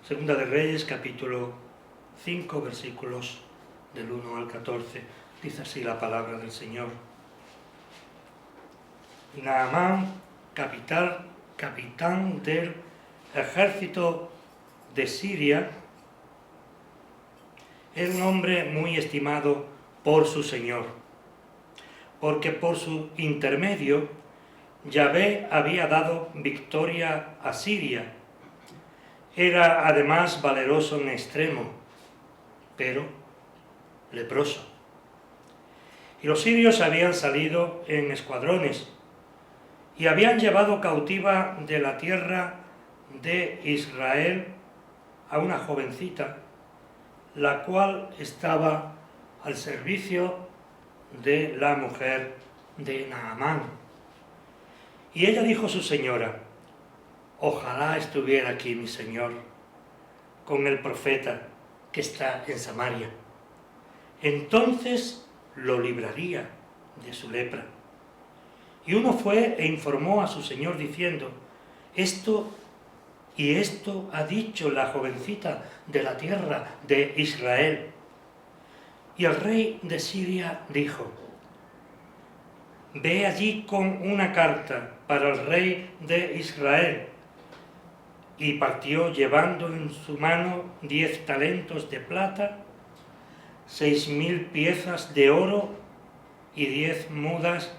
Segunda de Reyes, capítulo 5, versículos del 1 al 14. Dice así la palabra del Señor. Naamán, capitán del ejército de Siria, era un hombre muy estimado por su Señor, porque por su intermedio Yahvé había dado victoria a Siria. Era además valeroso en extremo, pero leproso. Y los sirios habían salido en escuadrones y habían llevado cautiva de la tierra de Israel a una jovencita, la cual estaba al servicio de la mujer de Naamán. Y ella dijo a su señora: ojalá estuviera aquí mi señor con el profeta que está en Samaria. Entonces lo libraría de su lepra. Y uno fue e informó a su señor diciendo: esto ha dicho la jovencita de la tierra de Israel. Y el rey de Siria dijo: ve allí con una carta para el rey de Israel. Y partió llevando en su mano 10 talentos de plata, 6.000 piezas de oro y 10 mudas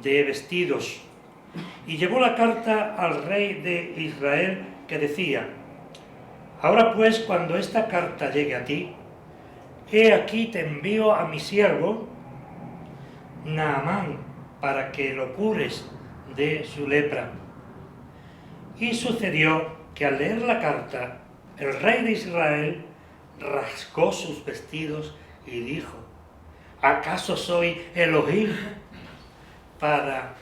de vestidos. Y llevó la carta al rey de Israel, que decía: ahora pues, cuando esta carta llegue a ti, he aquí te envío a mi siervo Naamán, para que lo cures de su lepra. Y sucedió que al leer la carta, el rey de Israel rasgó sus vestidos y dijo: ¿acaso soy Elohim para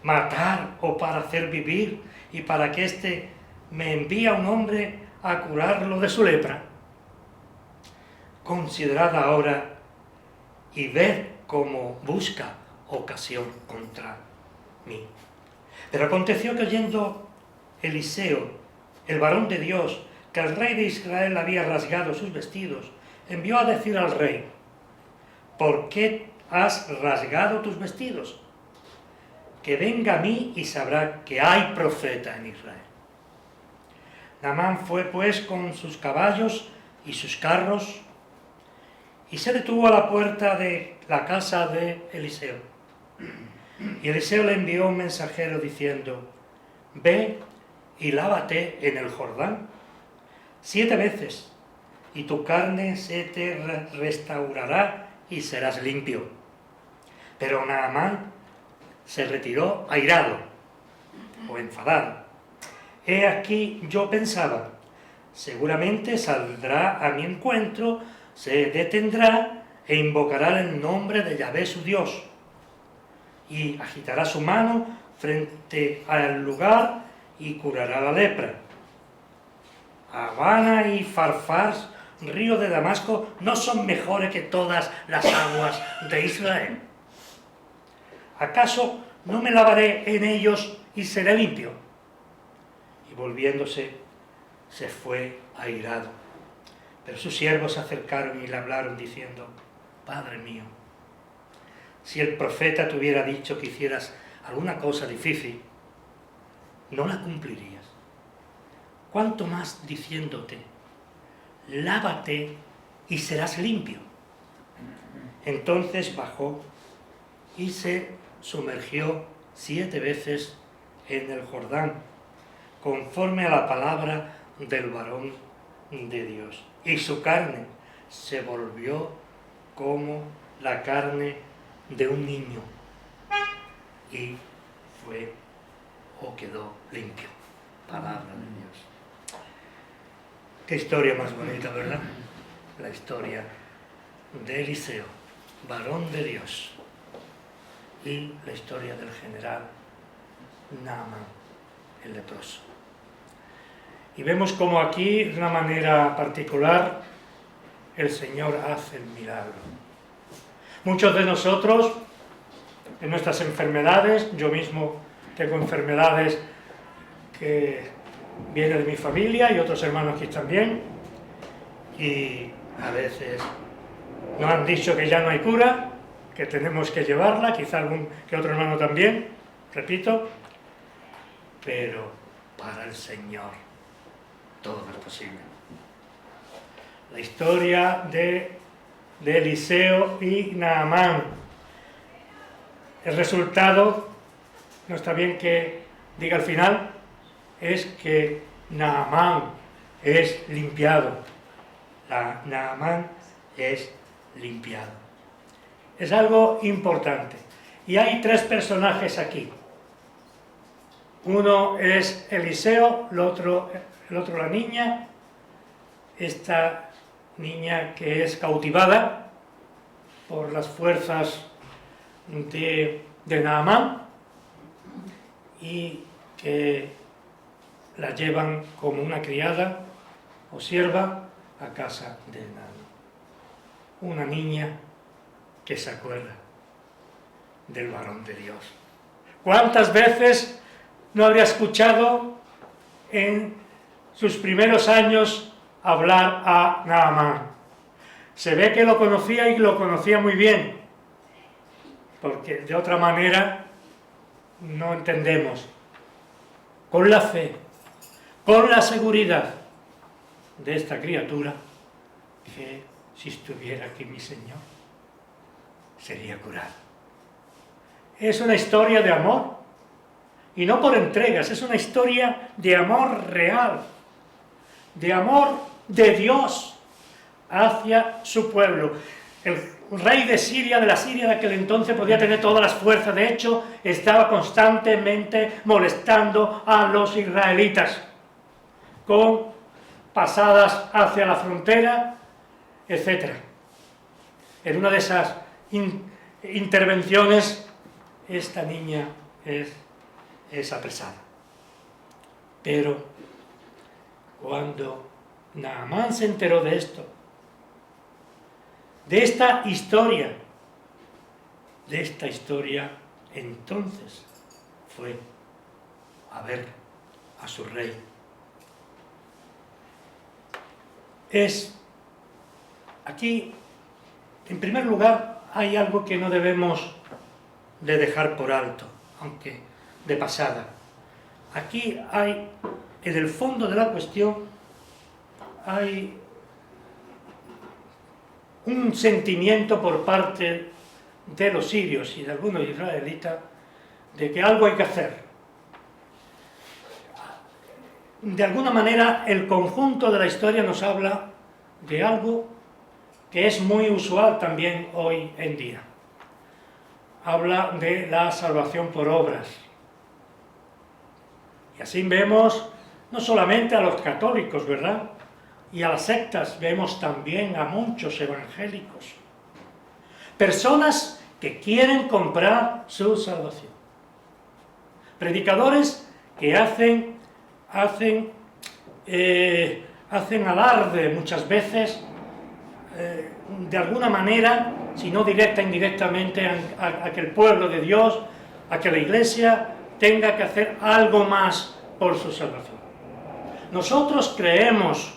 matar o para hacer vivir, y para que éste me envíe a un hombre a curarlo de su lepra? Considerad ahora y ved cómo busca ocasión contra mí. Pero aconteció que, oyendo Eliseo, el varón de Dios, que el rey de Israel había rasgado sus vestidos, envió a decir al rey: ¿por qué has rasgado tus vestidos? Que venga a mí y sabrá que hay profeta en Israel. Naamán fue pues con sus caballos y sus carros y se detuvo a la puerta de la casa de Eliseo. Y Eliseo le envió un mensajero diciendo: ve y lávate en el Jordán 7 veces, y tu carne se te restaurará y serás limpio. Pero Naamán se retiró airado o enfadado. He aquí, yo pensaba: seguramente saldrá a mi encuentro, se detendrá e invocará el nombre de Yahvé su Dios, y agitará su mano frente al lugar y curará la lepra. Habana y Farfars, río de Damasco, ¿no son mejores que todas las aguas de Israel? ¿Acaso no me lavaré en ellos y seré limpio? Y volviéndose, se fue airado. Pero sus siervos se acercaron y le hablaron diciendo: Padre mío, si el profeta te hubiera dicho que hicieras alguna cosa difícil, no la cumplirías. ¿Cuánto más diciéndote: lávate y serás limpio? Entonces bajó y se sumergió 7 veces en el Jordán, conforme a la palabra del varón de Dios. Y su carne se volvió como la carne de un niño, y fue o quedó limpio. Palabra de Dios. Qué historia más bonita, ¿verdad? La historia de Eliseo, varón de Dios, y la historia del general Naamán, el leproso. Y vemos cómo aquí, de una manera particular, el Señor hace el milagro. Muchos de nosotros, en nuestras enfermedades, yo mismo tengo enfermedades que viene de mi familia y otros hermanos aquí también, y a veces nos han dicho que ya no hay cura, que tenemos que llevarla, quizá algún que otro hermano también, repito, pero para el Señor todo es posible. La historia de Eliseo y Naamán. El resultado, no está bien que diga al final, es que Naamán es limpiado. Naamán es limpiado. Es algo importante. Y hay tres personajes aquí. Uno es Eliseo, el otro la niña, esta niña que es cautivada por las fuerzas de Naamán y que la llevan como una criada o sierva a casa de Naamán. Una niña que se acuerda del varón de Dios. ¿Cuántas veces no habría escuchado en sus primeros años hablar a Naamán? Se ve que lo conocía y lo conocía muy bien, porque de otra manera no entendemos. Con la fe, con la seguridad de esta criatura, que si estuviera aquí mi Señor, sería curado. Es una historia de amor, y no por entregas, es una historia de amor real, de amor de Dios hacia su pueblo. El rey de Siria, de la Siria de aquel entonces, podía tener todas las fuerzas, de hecho, estaba constantemente molestando a los israelitas, con pasadas hacia la frontera, etc. En una de esas intervenciones, esta niña es apresada. Pero cuando Naamán se enteró de esto, de esta historia, entonces fue a ver a su rey. Aquí, en primer lugar, hay algo que no debemos de dejar por alto, aunque de pasada. Aquí hay, en el fondo de la cuestión, hay un sentimiento por parte de los sirios y de algunos israelitas de que algo hay que hacer. De alguna manera, el conjunto de la historia nos habla de algo que es muy usual también hoy en día. Habla de la salvación por obras. Y así vemos no solamente a los católicos, ¿verdad?, y a las sectas, vemos también a muchos evangélicos. Personas que quieren comprar su salvación. Predicadores que hacen alarde muchas veces, de alguna manera, si no directa, indirectamente, a que el pueblo de Dios, a que la Iglesia tenga que hacer algo más por su salvación. Nosotros creemos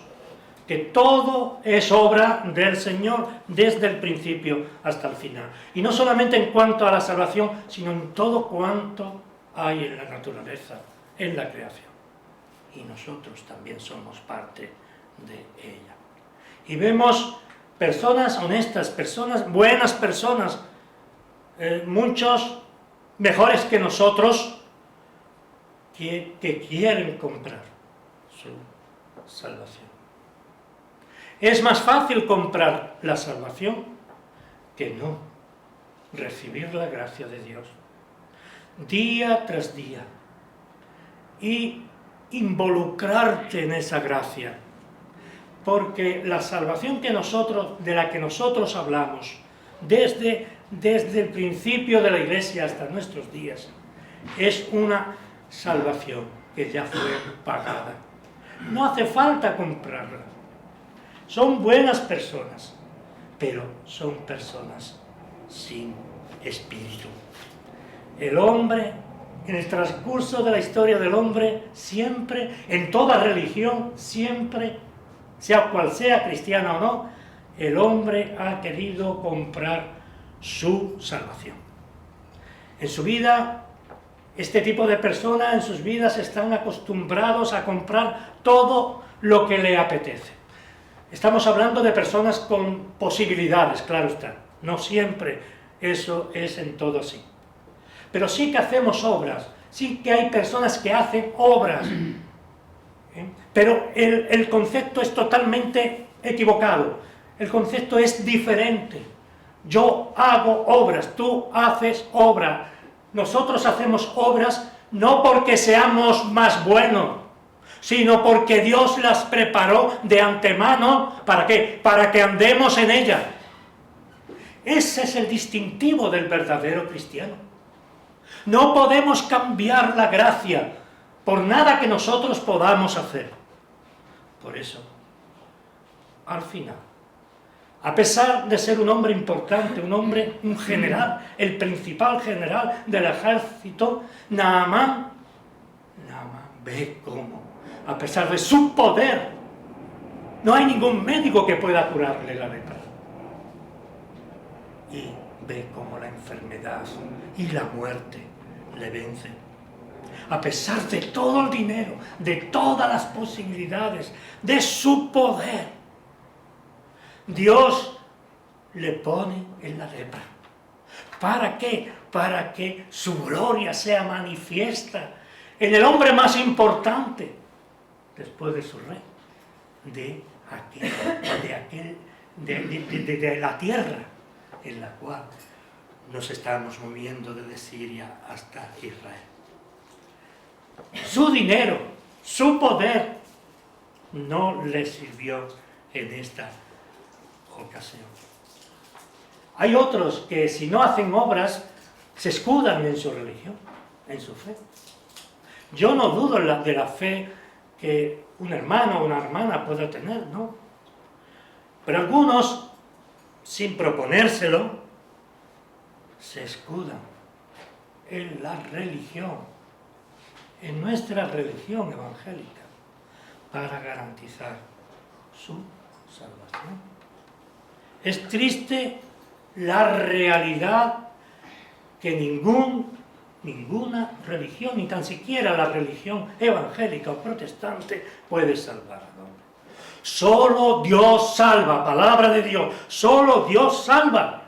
que todo es obra del Señor desde el principio hasta el final. Y no solamente en cuanto a la salvación, sino en todo cuanto hay en la naturaleza, en la creación. Y nosotros también somos parte de ella. Y vemos personas honestas, personas, buenas personas, muchos mejores que nosotros, que quieren comprar su salvación. Es más fácil comprar la salvación que no recibir la gracia de Dios día tras día y involucrarte en esa gracia, porque la salvación de la que nosotros hablamos desde el principio de la Iglesia hasta nuestros días es una salvación que ya fue pagada. No hace falta comprarla. Son buenas personas, pero son personas sin espíritu. El hombre en el transcurso de la historia del hombre, siempre, en toda religión, siempre, sea cual sea, cristiana o no, el hombre ha querido comprar su salvación. En su vida, este tipo de personas en sus vidas están acostumbrados a comprar todo lo que le apetece. Estamos hablando de personas con posibilidades, claro está. No siempre eso es en todo así. Pero sí que hacemos obras, sí que hay personas que hacen obras. Pero el concepto es totalmente equivocado. El concepto es diferente. Yo hago obras, tú haces obra. Nosotros hacemos obras no porque seamos más buenos, sino porque Dios las preparó de antemano. ¿Para qué? Para que andemos en ellas. Ese es el distintivo del verdadero cristiano. No podemos cambiar la gracia por nada que nosotros podamos hacer. Por eso, al final, a pesar de ser un hombre importante, un general, el principal general del ejército, Naamán ve cómo, a pesar de su poder, no hay ningún médico que pueda curarle la lepra. Y ve cómo la enfermedad y la muerte le vencen. A pesar de todo el dinero, de todas las posibilidades, de su poder, Dios le pone en la lepra. ¿Para qué? Para que su gloria sea manifiesta en el hombre más importante, después de su rey, de la tierra en la cual nos estamos moviendo desde Siria hasta Israel. Su dinero, su poder, no le sirvió en esta ocasión. Hay otros que si no hacen obras, se escudan en su religión, en su fe. Yo no dudo de la fe que un hermano o una hermana pueda tener, ¿no? Pero algunos, sin proponérselo, se escudan en la religión, en nuestra religión evangélica, para garantizar su salvación. Es triste la realidad que ninguna religión, ni tan siquiera la religión evangélica o protestante, puede salvar al hombre. Solo Dios salva, palabra de Dios, solo Dios salva.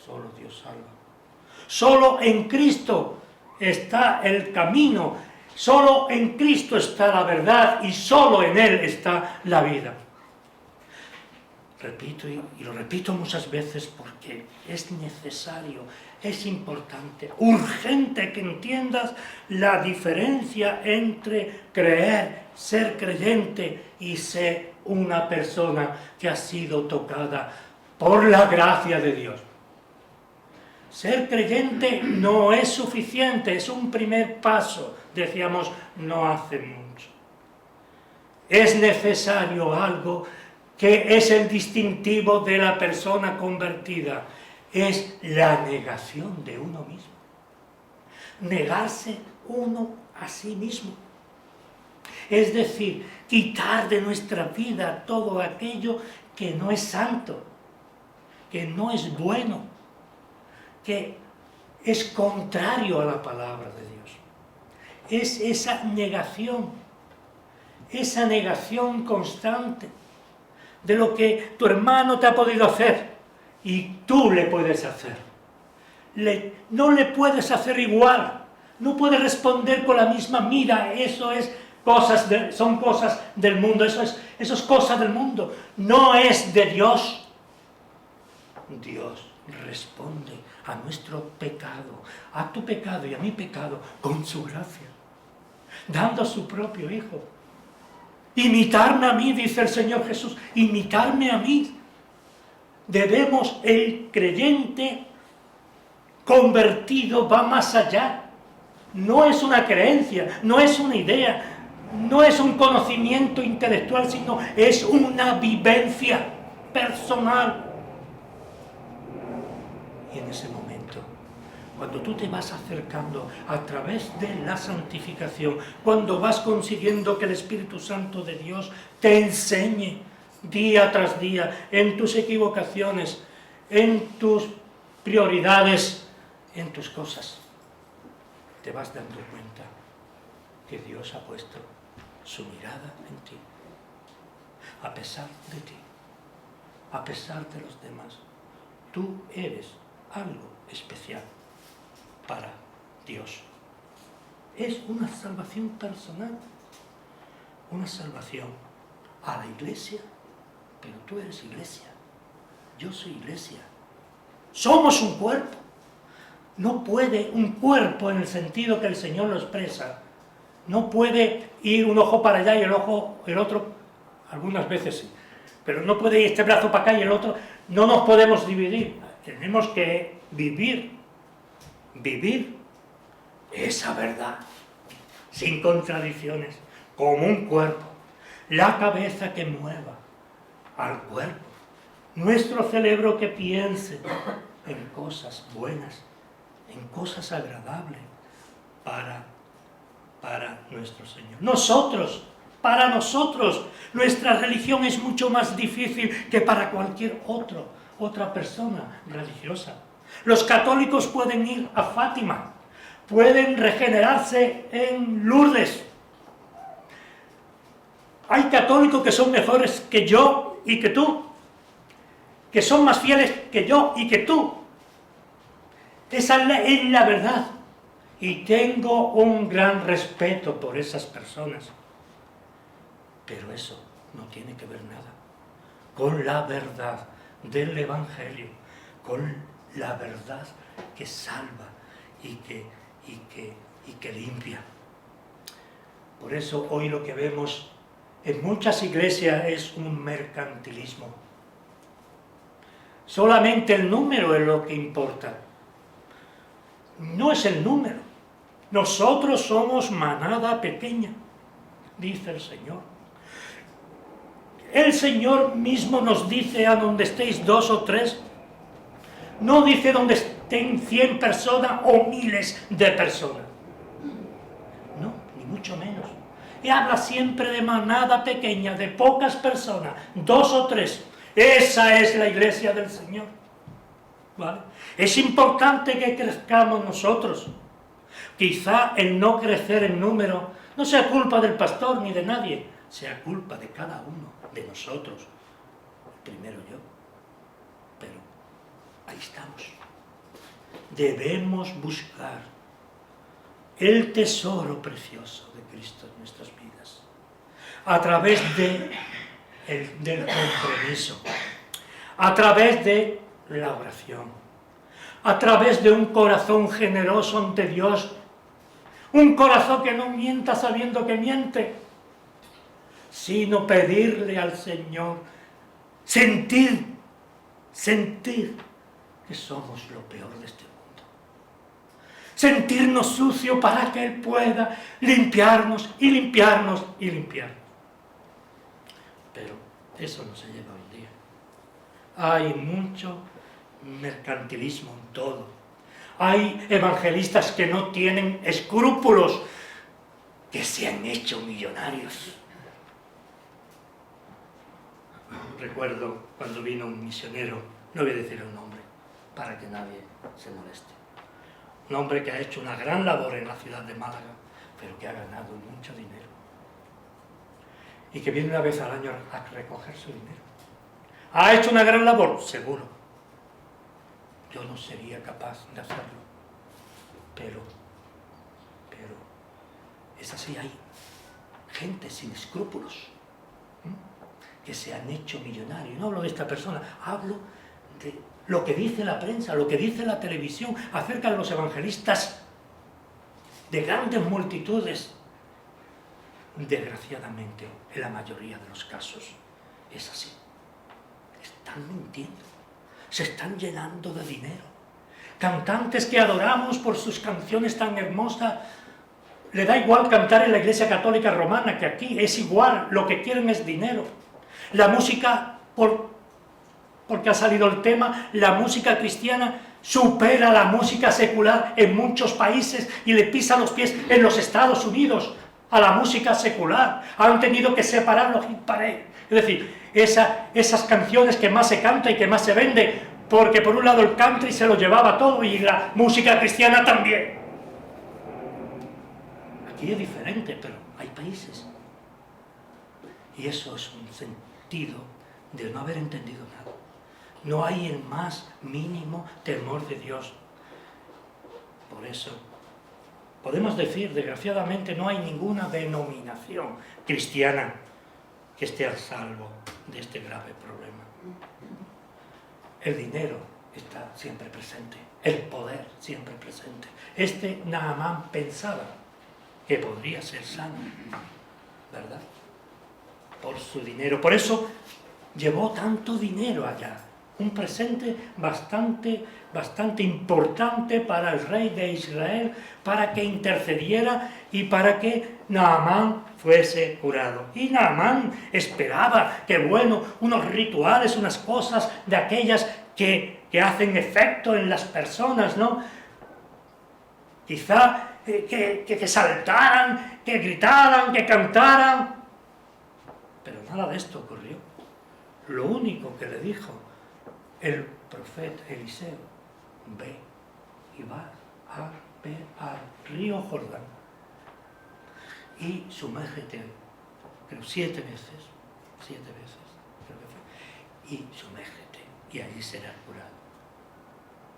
Solo Dios salva. Solo en Cristo está el camino, solo en Cristo está la verdad y solo en Él está la vida. Repito y lo repito muchas veces porque es necesario, es importante, urgente que entiendas la diferencia entre creer, ser creyente y ser una persona que ha sido tocada por la gracia de Dios. Ser creyente no es suficiente, es un primer paso, decíamos no hace mucho. Es necesario algo que es el distintivo de la persona convertida, es la negación de uno mismo. Negarse uno a sí mismo. Es decir, quitar de nuestra vida todo aquello que no es santo, que no es bueno, que es contrario a la palabra de Dios. Es esa negación constante de lo que tu hermano te ha podido hacer y tú le puedes hacer. No le puedes hacer igual, no puedes responder con la misma mira, eso es son cosas del mundo, eso es cosas del mundo, no es de Dios. Dios responde a nuestro pecado, a tu pecado y a mi pecado, con su gracia, dando a su propio Hijo. Imitarme a mí, dice el Señor Jesús, imitarme a mí. El creyente convertido va más allá. No es una creencia, no es una idea, no es un conocimiento intelectual, sino es una vivencia personal. Y en ese momento cuando tú te vas acercando a través de la santificación, cuando vas consiguiendo que el Espíritu Santo de Dios te enseñe día tras día en tus equivocaciones, en tus prioridades, en tus cosas, te vas dando cuenta que Dios ha puesto su mirada en ti, a pesar de ti, a pesar de los demás. Tú eres algo especial para Dios. Es una salvación personal, una salvación a la iglesia, pero tú eres iglesia, yo soy iglesia. Somos un cuerpo. No puede un cuerpo, en el sentido que el Señor lo expresa, no puede ir un ojo para allá y el otro, algunas veces sí, pero no puede ir este brazo para acá y el otro. No nos podemos dividir, tenemos que vivir esa verdad, sin contradicciones, como un cuerpo, la cabeza que mueva al cuerpo, nuestro cerebro que piense en cosas buenas, en cosas agradables para nuestro Señor. Para nosotros, nuestra religión es mucho más difícil que para cualquier otra persona religiosa. Los católicos pueden ir a Fátima, pueden regenerarse en Lourdes. Hay católicos que son mejores que yo y que tú, que son más fieles que yo y que tú. Esa es la verdad. Y tengo un gran respeto por esas personas. Pero eso no tiene que ver nada con la verdad del Evangelio, con la verdad que salva y que limpia. Por eso hoy lo que vemos en muchas iglesias es un mercantilismo. Solamente el número es lo que importa. No es el número. Nosotros somos manada pequeña, dice el Señor. El Señor mismo nos dice: a donde estéis 2 o 3. No dice donde estén 100 personas o miles de personas. No, ni mucho menos. Y habla siempre de manada pequeña, de pocas personas, 2 o 3. Esa es la iglesia del Señor. ¿Vale? Es importante que crezcamos nosotros. Quizá el no crecer en número no sea culpa del pastor ni de nadie, sea culpa de cada uno de nosotros. Primero yo. Pero ahí estamos. Debemos buscar el tesoro precioso de Cristo en nuestras vidas, a través del compromiso, a través de la oración, a través de un corazón generoso ante Dios, un corazón que no mienta sabiendo que miente, sino pedirle al Señor, sentir que somos lo peor de este mundo, sentirnos sucios para que Él pueda limpiarnos y limpiarnos y limpiarnos. Pero eso no se lleva hoy día. Hay mucho mercantilismo en todo. Hay evangelistas que no tienen escrúpulos, que se han hecho millonarios. Recuerdo cuando vino un misionero, no voy a decir el nombre, para que nadie se moleste. Un hombre que ha hecho una gran labor en la ciudad de Málaga, pero que ha ganado mucho dinero. Y que viene una vez al año a recoger su dinero. ¿Ha hecho una gran labor? Seguro. Yo no sería capaz de hacerlo. Pero es así, hay gente sin escrúpulos, que se han hecho millonarios. No hablo de esta persona, hablo de lo que dice la prensa, lo que dice la televisión acerca de los evangelistas de grandes multitudes. Desgraciadamente, en la mayoría de los casos, es así. Están mintiendo, se están llenando de dinero. Cantantes que adoramos por sus canciones tan hermosas, le da igual cantar en la Iglesia Católica Romana que aquí, es igual, lo que quieren es dinero. La música, porque ha salido el tema, la música cristiana supera la música secular en muchos países y le pisa los pies en los Estados Unidos a la música secular. Han tenido que separar los hit parade. Es decir, esas canciones que más se canta y que más se vende, porque por un lado el country se lo llevaba todo y la música cristiana también. Aquí es diferente, pero hay países. Y eso es un sentido de no haber entendido nada. No hay el más mínimo temor de Dios. Por eso, podemos decir, desgraciadamente, no hay ninguna denominación cristiana que esté a salvo de este grave problema. El dinero está siempre presente, el poder siempre presente. Naamán pensaba que podría ser sano, ¿verdad? Por su dinero. Por eso llevó tanto dinero allá. Un presente bastante importante para el rey de Israel, para que intercediera y para que Naamán fuese curado. Y Naamán esperaba que, bueno, unos rituales, unas cosas de aquellas que hacen efecto en las personas, ¿no? Quizá que saltaran, que gritaran, que cantaran. Pero nada de esto ocurrió. Lo único que le dijo el profeta Eliseo: ve y va a ver al río Jordán y sumérgete, pero 7 veces, creo que fue, y sumérgete, y allí serás curado.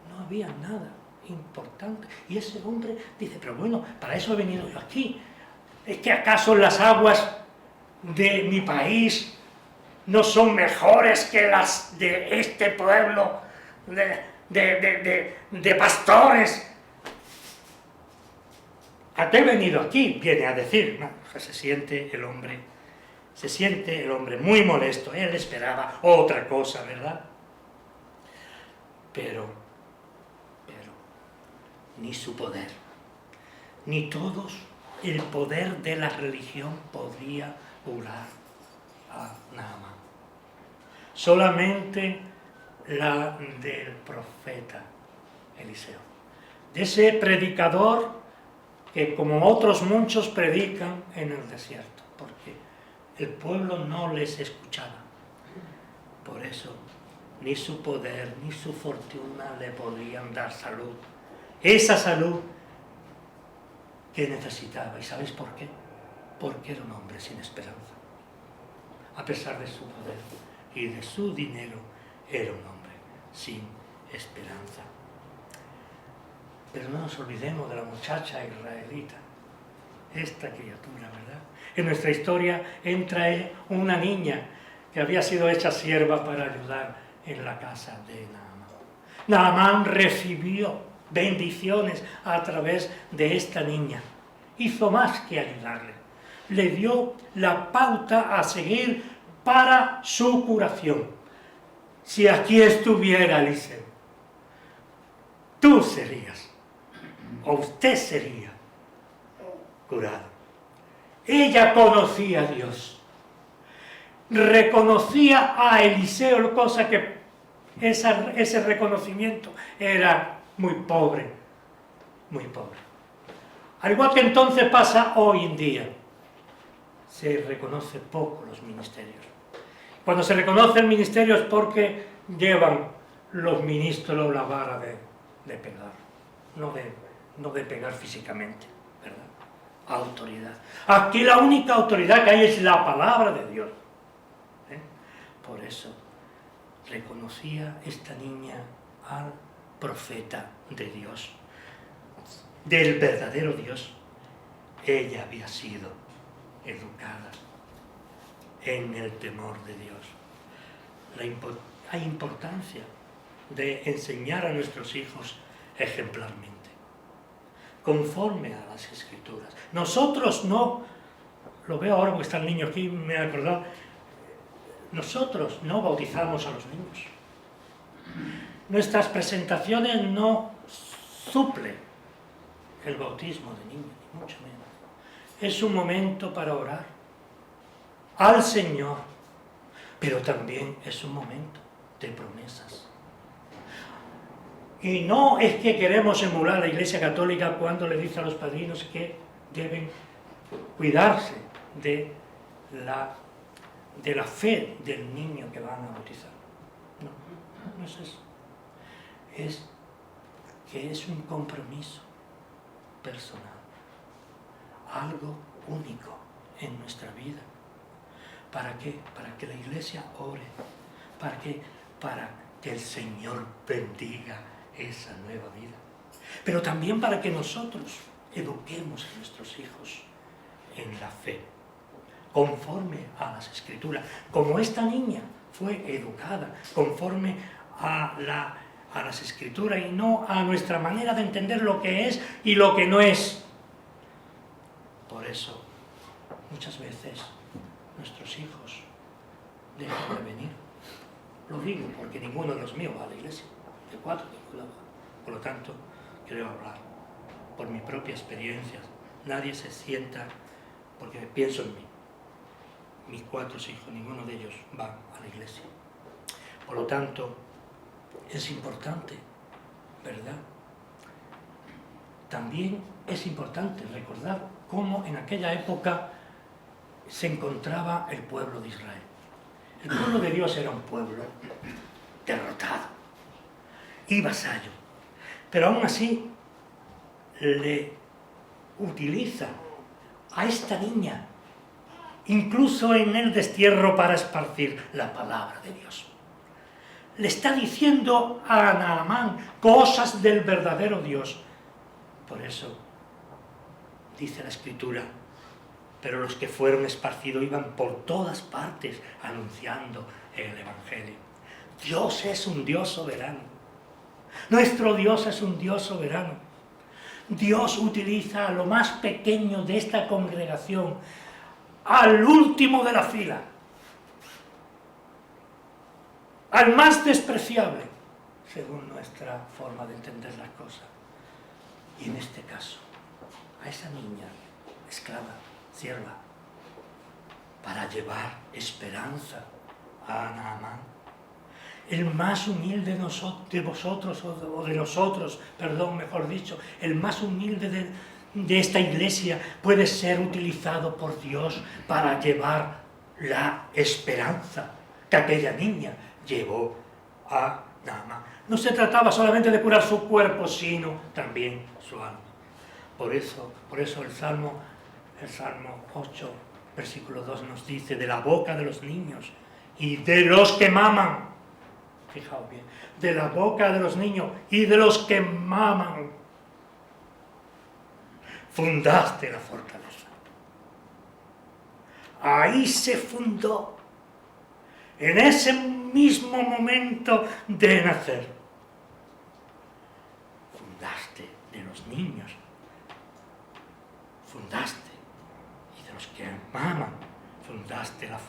No había nada importante. Y ese hombre dice: pero bueno, para eso he venido yo aquí. ¿Es que acaso las aguas de mi país no son mejores que las de este pueblo de pastores? ¿A qué he venido aquí? Viene a decir, ¿no? Se siente el hombre muy molesto. Él esperaba otra cosa, ¿verdad? Pero ni su poder, ni todos el poder de la religión podría curar a Naamán. Solamente la del profeta Eliseo, de ese predicador que, como otros muchos, predican en el desierto, porque el pueblo no les escuchaba. Por eso ni su poder ni su fortuna le podían dar salud, esa salud que necesitaba. ¿Y sabéis por qué? Porque era un hombre sin esperanza. A pesar de su poder y de su dinero, era un hombre sin esperanza. Pero no nos olvidemos de la muchacha israelita, esta criatura, ¿verdad? En nuestra historia entra una niña que había sido hecha sierva para ayudar en la casa de Naamán. Naamán recibió bendiciones a través de esta niña. Hizo más que ayudarle. Le dio la pauta a seguir para su curación. Si aquí estuviera Eliseo, tú serías, o usted sería curado. Ella conocía a Dios, reconocía a Eliseo, cosa que ese reconocimiento era muy pobre, muy pobre. Al igual que entonces pasa hoy en día, se reconoce poco los ministerios. Cuando se reconoce el ministerio es porque llevan los ministros la vara de pegar, no de pegar físicamente, ¿verdad? Autoridad. Aquí la única autoridad que hay es la palabra de Dios. Por eso reconocía esta niña al profeta de Dios, del verdadero Dios. Ella había sido educada en el temor de Dios. Hay importancia de enseñar a nuestros hijos ejemplarmente, conforme a las Escrituras. Nosotros no, lo veo ahora porque está el niño aquí, me he acordado, nosotros no bautizamos a los niños. Nuestras presentaciones no suplen el bautismo de niños, ni mucho menos. Es un momento para orar al Señor, pero también es un momento de promesas. Y no es que queremos emular a la Iglesia Católica cuando le dice a los padrinos que deben cuidarse de la fe del niño que van a bautizar. No, no es eso. Es que es un compromiso personal, algo único en nuestra vida. ¿Para qué? Para que la Iglesia ore, para que el Señor bendiga esa nueva vida. Pero también para que nosotros eduquemos a nuestros hijos en la fe, conforme a las Escrituras, como esta niña fue educada, conforme a las Escrituras y no a nuestra manera de entender lo que es y lo que no es. Por eso, muchas veces, nuestros hijos dejan de venir. Lo digo porque ninguno de los míos va a la iglesia, de 4 ninguno va. Por lo tanto, quiero hablar por mi propia experiencia. Nadie se sienta, porque pienso en mí. Mis 4 hijos, ninguno de ellos va a la iglesia. Por lo tanto, es importante, ¿verdad? También es importante recordar cómo en aquella época se encontraba el pueblo de Israel. El pueblo de Dios era un pueblo derrotado y vasallo, pero aún así le utiliza a esta niña, incluso en el destierro, para esparcir la palabra de Dios. Le está diciendo a Naamán cosas del verdadero Dios. Por eso dice la Escritura: pero los que fueron esparcidos iban por todas partes anunciando el Evangelio. Dios es un Dios soberano. Nuestro Dios es un Dios soberano. Dios utiliza a lo más pequeño de esta congregación, al último de la fila, al más despreciable, según nuestra forma de entender las cosas. Y en este caso, a esa niña, esclava, sierva, para llevar esperanza a Naamán. El más humilde de vosotros, o de nosotros, perdón, mejor dicho, el más humilde de esta iglesia puede ser utilizado por Dios para llevar la esperanza que aquella niña llevó a Naamán. No se trataba solamente de curar su cuerpo, sino también su alma. Por eso el Salmo 8, versículo 2 nos dice: de la boca de los niños y de los que maman, fijaos bien, de la boca de los niños y de los que maman, fundaste la fortaleza. Ahí se fundó, en ese mismo momento de nacer. Fundaste de los niños, fundaste, y de los que maman, fundaste la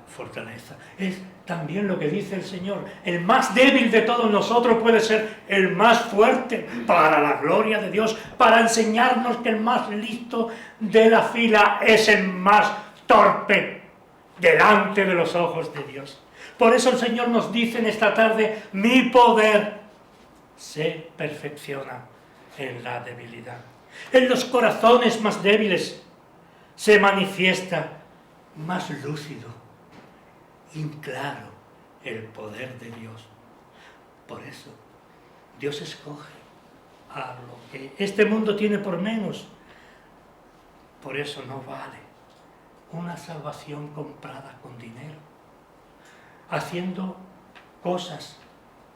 fortaleza. Es también lo que dice el Señor: el más débil de todos nosotros puede ser el más fuerte, para la gloria de Dios, para enseñarnos que el más listo de la fila es el más torpe delante de los ojos de Dios. Por eso el Señor nos dice en esta tarde: mi poder se perfecciona en la debilidad. En los corazones más débiles se manifiesta más lúcido y claro el poder de Dios. Por eso Dios escoge a lo que este mundo tiene por menos. Por eso no vale una salvación comprada con dinero, haciendo cosas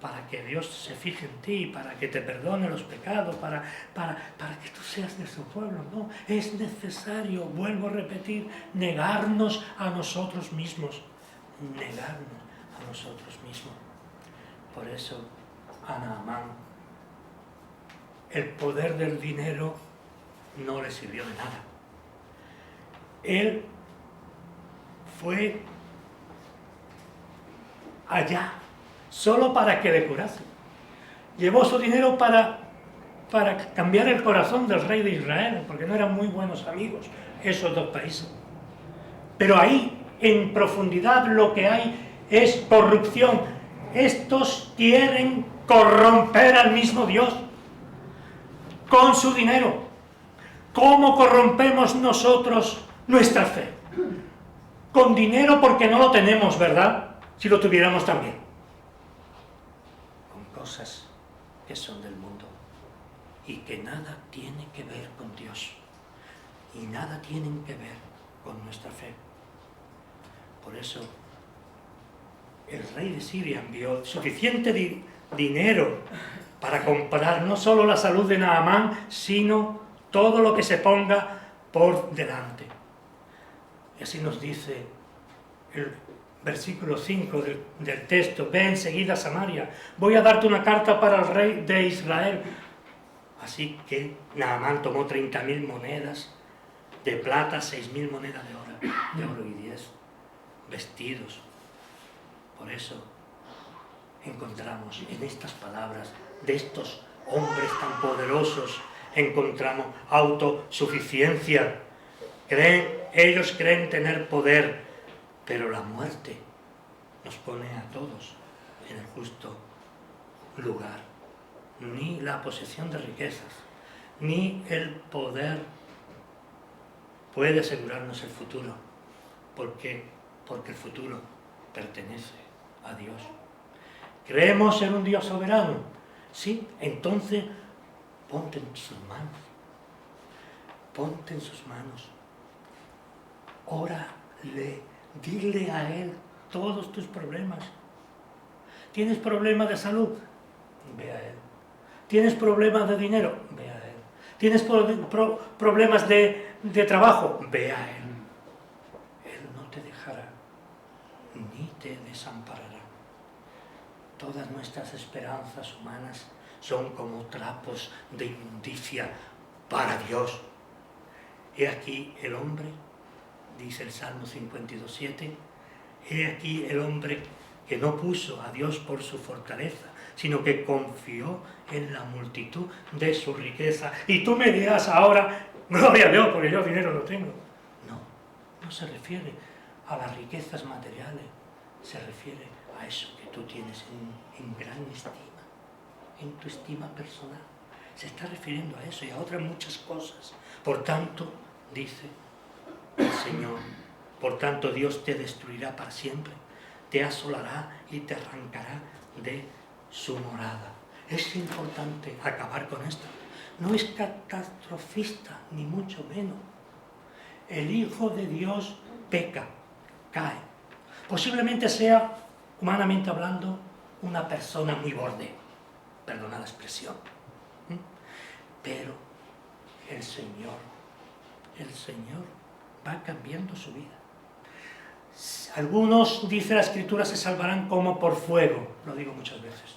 para que Dios se fije en ti, para que te perdone los pecados, para que tú seas de su pueblo. No, es necesario, vuelvo a repetir, negarnos a nosotros mismos. Negarnos a nosotros mismos. Por eso, a Naamán, el poder del dinero no le sirvió de nada. Él fue allá solo para que le curasen. Llevó su dinero para cambiar el corazón del rey de Israel, porque no eran muy buenos amigos esos dos países. Pero ahí, en profundidad, lo que hay es corrupción. Estos quieren corromper al mismo Dios con su dinero. ¿Cómo corrompemos nosotros nuestra fe? Con dinero, porque no lo tenemos, ¿verdad? Si lo tuviéramos también. Con cosas que son del mundo y que nada tienen que ver con Dios y nada tienen que ver con nuestra fe. Por eso el rey de Siria envió suficiente dinero para comprar no solo la salud de Naamán, sino todo lo que se ponga por delante. Y así nos dice el versículo 5 del texto: ve enseguida a Samaria, voy a darte una carta para el rey de Israel. Así que Naamán tomó 30.000 monedas de plata, 6.000 monedas de oro y 10 vestidos. Por eso encontramos en estas palabras de estos hombres tan poderosos, encontramos autosuficiencia. Ellos creen tener poder, pero la muerte nos pone a todos en el justo lugar. Ni la posesión de riquezas, ni el poder puede asegurarnos el futuro, porque el futuro pertenece a Dios. ¿Creemos en un Dios soberano? Sí, entonces ponte en sus manos. Ponte en sus manos. Órale, dile a Él todos tus problemas. ¿Tienes problemas de salud? Ve a Él. ¿Tienes problemas de dinero? Ve a Él. ¿Tienes problemas de trabajo? Ve a Él. Él no te dejará ni te desamparará. Todas nuestras esperanzas humanas son como trapos de inmundicia para Dios. He aquí el hombre, dice el Salmo 52:7, he aquí el hombre que no puso a Dios por su fortaleza, sino que confió en la multitud de su riqueza. Y tú me dirás ahora, gloria a Dios, porque yo dinero no tengo. No se refiere a las riquezas materiales, se refiere a eso que tú tienes en gran estima, en tu estima personal. Se está refiriendo a eso y a otras muchas cosas. Por tanto, dice el Señor, por tanto Dios te destruirá para siempre, te asolará y te arrancará de su morada. Es importante acabar con esto. No es catastrofista, ni mucho menos. El Hijo de Dios peca, cae. Posiblemente sea, humanamente hablando, una persona muy borde, perdona la expresión. Pero el Señor va cambiando su vida. Algunos, dice la Escritura, se salvarán como por fuego, lo digo muchas veces,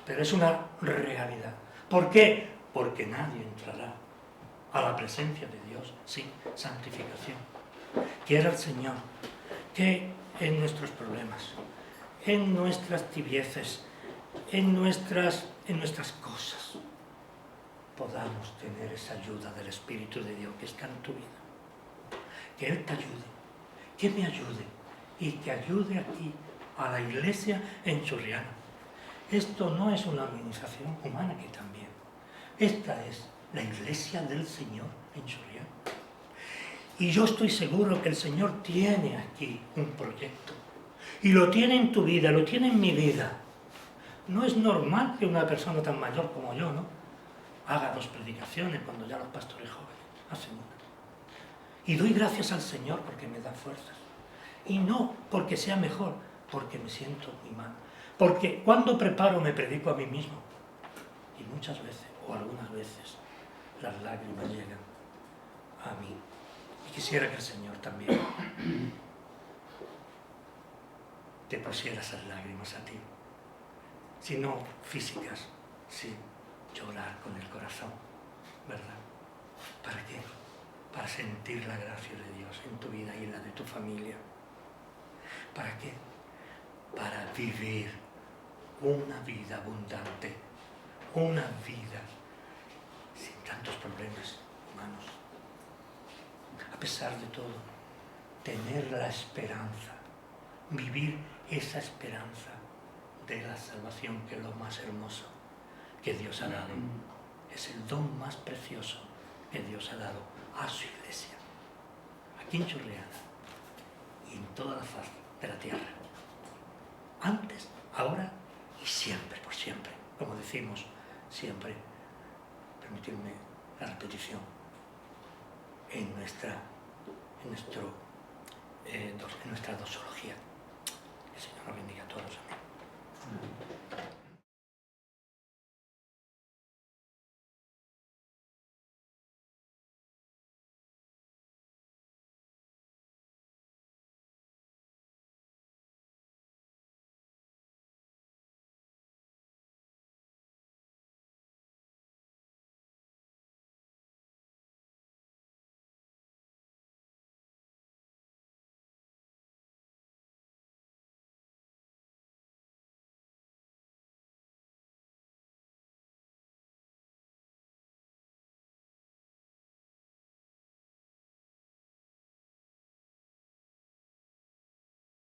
pero es una realidad. ¿Por qué? Porque nadie entrará a la presencia de Dios sin santificación. Quiera el Señor que en nuestros problemas, en nuestras tibieces, en nuestras cosas, podamos tener esa ayuda del Espíritu de Dios que está en tu vida. Que Él te ayude, que me ayude y que ayude aquí a la iglesia en Churriana. Esto no es una organización humana, que también. Esta es la iglesia del Señor en Churriana. Y yo estoy seguro que el Señor tiene aquí un proyecto. Y lo tiene en tu vida, lo tiene en mi vida. No es normal que una persona tan mayor como yo, ¿no?, haga 2 predicaciones cuando ya los pastores jóvenes hacen una. Y doy gracias al Señor porque me da fuerzas. Y no porque sea mejor, porque me siento muy mal. Porque cuando preparo me predico a mí mismo. Y muchas veces, o algunas veces, las lágrimas llegan a mí. Y quisiera que el Señor también te pusiera esas lágrimas a ti. Si no físicas, sí, llorar con el corazón, ¿verdad? ¿Para qué? Para sentir la gracia de Dios en tu vida y en la de tu familia. ¿Para qué? Para vivir una vida abundante, una vida sin tantos problemas humanos. A pesar de todo, tener la esperanza, vivir esa esperanza de la salvación, que es lo más hermoso que Dios ha dado. Es el don más precioso que Dios ha dado a su iglesia, aquí en Churriana y en toda la faz de la tierra. Antes, ahora y siempre, por siempre. Como decimos siempre, permitidme la repetición, en nuestra doxología. El Señor nos bendiga a todos.